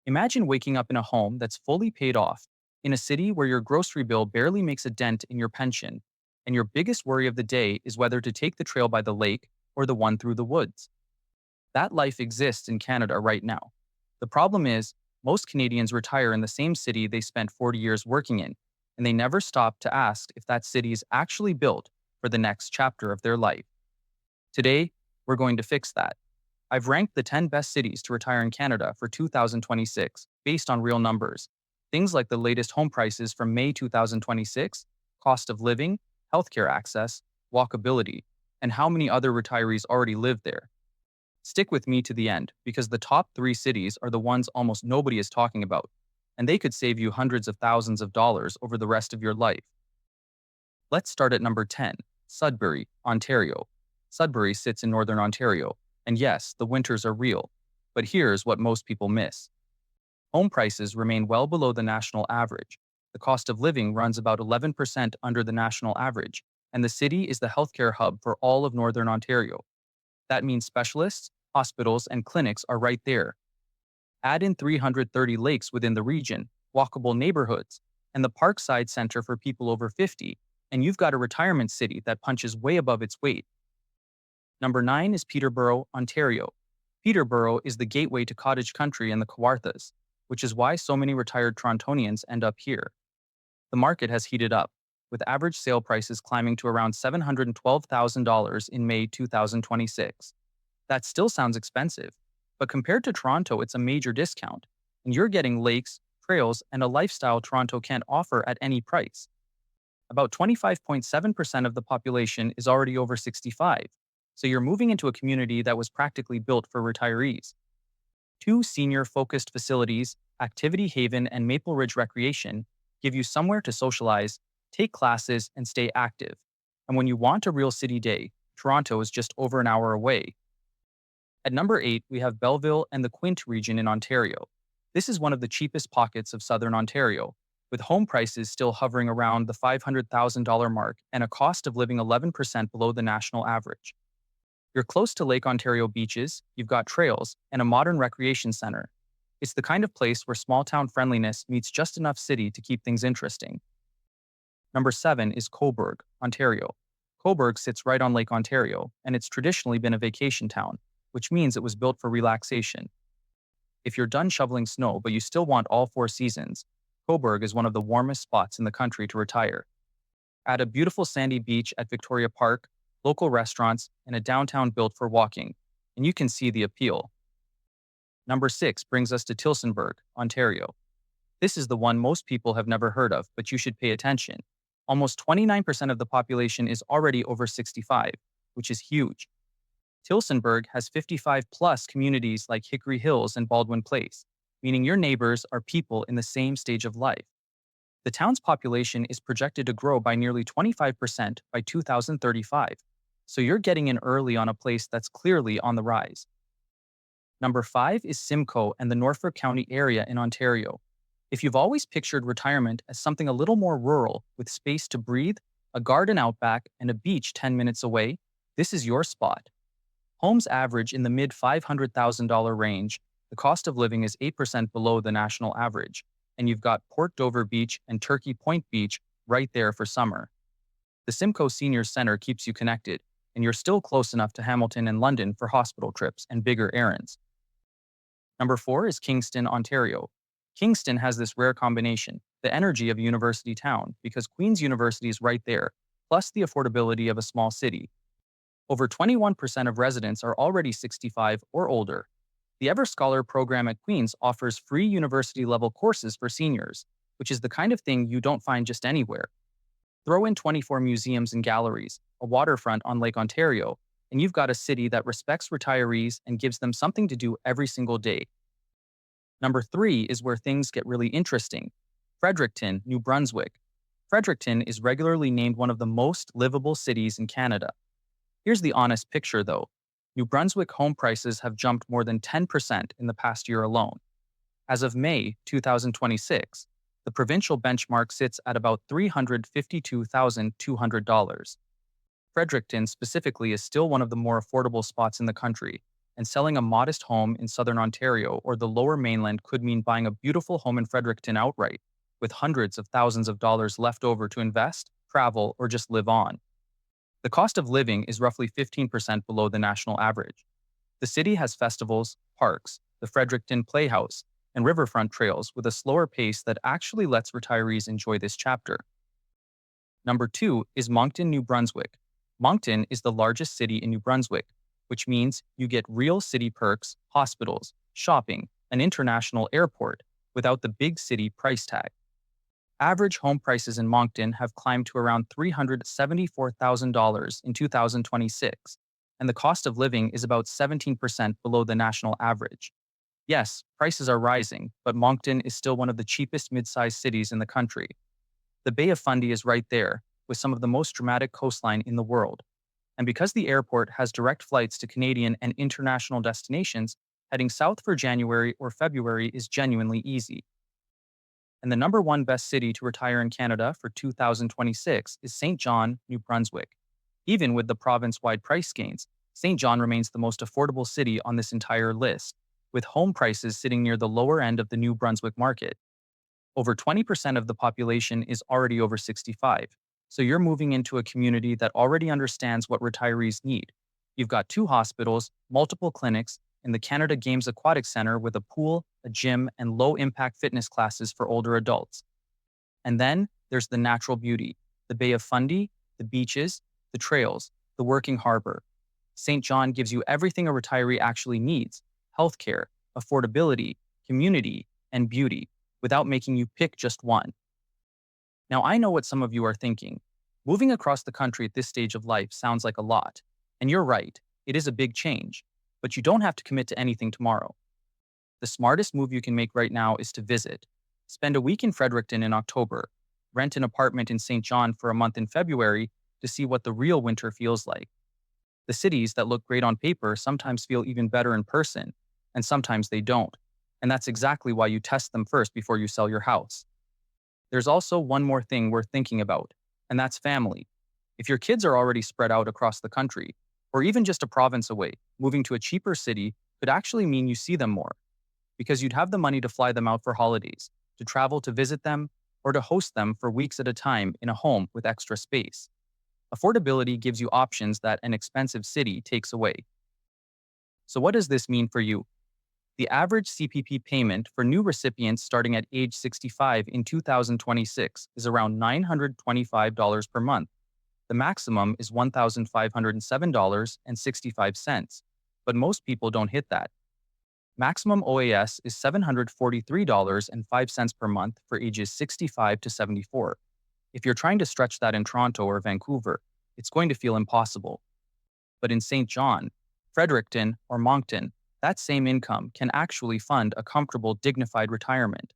Imagine waking up in a home that's fully paid off, in a city where your grocery bill barely makes a dent in your pension, and your biggest worry of the day is whether to take the trail by the lake or the one through the woods. That life exists in Canada right now. The problem is, most Canadians retire in the same city they spent 40 years working in, and they never stop to ask if that city is actually built for the next chapter of their life. Today, we're going to fix that. I've ranked the 10 best cities to retire in Canada for 2026 based on real numbers. Things like the latest home prices from May 2026, cost of living, healthcare access, walkability, and how many other retirees already live there. Stick with me to the end because the top 3 cities are the ones almost nobody is talking about, and they could save you hundreds of thousands of dollars over the rest of your life. Let's start at number 10, Sudbury, Ontario. Sudbury sits in northern Ontario, and yes, the winters are real. But here's what most people miss. Home prices remain well below the national average. The cost of living runs about 11% under the national average, and the city is the healthcare hub for all of northern Ontario. That means specialists, hospitals, and clinics are right there. Add in 330 lakes within the region, walkable neighborhoods, and the Parkside Center for people over 50, and you've got a retirement city that punches way above its weight. Number 9 is Peterborough, Ontario. Peterborough is the gateway to cottage country and the Kawarthas, which is why so many retired Torontonians end up here. The market has heated up, with average sale prices climbing to around $712,000 in May 2026. That still sounds expensive, but compared to Toronto, it's a major discount, and you're getting lakes, trails, and a lifestyle Toronto can't offer at any price. About 25.7% of the population is already over 65, so you're moving into a community that was practically built for retirees. Two senior-focused facilities, Activity Haven and Maple Ridge Recreation, give you somewhere to socialize, take classes, and stay active. And when you want a real city day, Toronto is just over an hour away. At number 8, we have Belleville and the Quinte region in Ontario. This is one of the cheapest pockets of southern Ontario, with home prices still hovering around the $500,000 mark and a cost of living 11% below the national average. You're close to Lake Ontario beaches, you've got trails, and a modern recreation center. It's the kind of place where small-town friendliness meets just enough city to keep things interesting. Number 7 is Cobourg, Ontario. Cobourg sits right on Lake Ontario, and it's traditionally been a vacation town, which means it was built for relaxation. If you're done shoveling snow but you still want all 4 seasons, Cobourg is one of the warmest spots in the country to retire. Add a beautiful sandy beach at Victoria Park, local restaurants, and a downtown built for walking, and you can see the appeal. Number 6 brings us to Tillsonburg, Ontario. This is the one most people have never heard of, but you should pay attention. Almost 29% of the population is already over 65, which is huge. Tillsonburg has 55-plus communities like Hickory Hills and Baldwin Place, meaning your neighbors are people in the same stage of life. The town's population is projected to grow by nearly 25% by 2035, so you're getting in early on a place that's clearly on the rise. Number 5 is Simcoe and the Norfolk County area in Ontario. If you've always pictured retirement as something a little more rural, with space to breathe, a garden out back, and a beach 10 minutes away, this is your spot. Homes average in the mid-$500,000 range, the cost of living is 8% below the national average, and you've got Port Dover Beach and Turkey Point Beach right there for summer. The Simcoe Senior Center keeps you connected, and you're still close enough to Hamilton and London for hospital trips and bigger errands. Number 4 is Kingston, Ontario. Kingston has this rare combination, the energy of a university town, because Queen's University is right there, plus the affordability of a small city. Over 21% of residents are already 65 or older. The Ever Scholar program at Queen's offers free university-level courses for seniors, which is the kind of thing you don't find just anywhere. Throw in 24 museums and galleries, a waterfront on Lake Ontario, and you've got a city that respects retirees and gives them something to do every single day. Number 3 is where things get really interesting. Fredericton, New Brunswick. Fredericton is regularly named one of the most livable cities in Canada. Here's the honest picture, though. New Brunswick home prices have jumped more than 10% in the past year alone. As of May 2026, the provincial benchmark sits at about $352,200. Fredericton specifically is still one of the more affordable spots in the country, and selling a modest home in southern Ontario or the lower mainland could mean buying a beautiful home in Fredericton outright, with hundreds of thousands of dollars left over to invest, travel, or just live on. The cost of living is roughly 15% below the national average. The city has festivals, parks, the Fredericton Playhouse, and riverfront trails with a slower pace that actually lets retirees enjoy this chapter. Number 2 is Moncton, New Brunswick. Moncton is the largest city in New Brunswick, which means you get real city perks, hospitals, shopping, an international airport, without the big city price tag. Average home prices in Moncton have climbed to around $374,000 in 2026, and the cost of living is about 17% below the national average. Yes, prices are rising, but Moncton is still one of the cheapest mid-sized cities in the country. The Bay of Fundy is right there, with some of the most dramatic coastline in the world. And because the airport has direct flights to Canadian and international destinations, heading south for January or February is genuinely easy. And the number one best city to retire in Canada for 2026 is St. John, New Brunswick. Even with the province-wide price gains, St. John remains the most affordable city on this entire list, with home prices sitting near the lower end of the New Brunswick market. Over 20% of the population is already over 65, so you're moving into a community that already understands what retirees need. You've got 2 hospitals, multiple clinics, and the Canada Games Aquatic Centre with a pool, a gym, and low-impact fitness classes for older adults. And then there's the natural beauty, the Bay of Fundy, the beaches, the trails, the working harbor. St. John gives you everything a retiree actually needs: healthcare, affordability, community, and beauty, without making you pick just one. Now, I know what some of you are thinking. Moving across the country at this stage of life sounds like a lot. And you're right, it is a big change. But you don't have to commit to anything tomorrow. The smartest move you can make right now is to visit. Spend a week in Fredericton in October. Rent an apartment in St. John for a month in February to see what the real winter feels like. The cities that look great on paper sometimes feel even better in person, and sometimes they don't. And that's exactly why you test them first before you sell your house. There's also one more thing worth thinking about, and that's family. If your kids are already spread out across the country, or even just a province away, moving to a cheaper city could actually mean you see them more, because you'd have the money to fly them out for holidays, to travel to visit them, or to host them for weeks at a time in a home with extra space. Affordability gives you options that an expensive city takes away. So what does this mean for you? The average CPP payment for new recipients starting at age 65 in 2026 is around $925 per month. The maximum is $1,507.65, but most people don't hit that. Maximum OAS is $743.05 per month for ages 65 to 74. If you're trying to stretch that in Toronto or Vancouver, it's going to feel impossible. But in St. John, Fredericton, or Moncton, that same income can actually fund a comfortable, dignified retirement.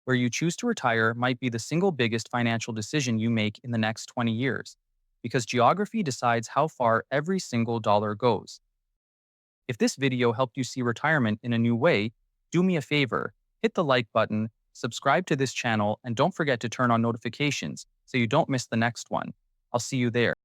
Where you choose to retire might be the single biggest financial decision you make in the next 20 years, because geography decides how far every single dollar goes. If this video helped you see retirement in a new way, do me a favor, hit the like button, subscribe to this channel, and don't forget to turn on notifications so you don't miss the next one. I'll see you there.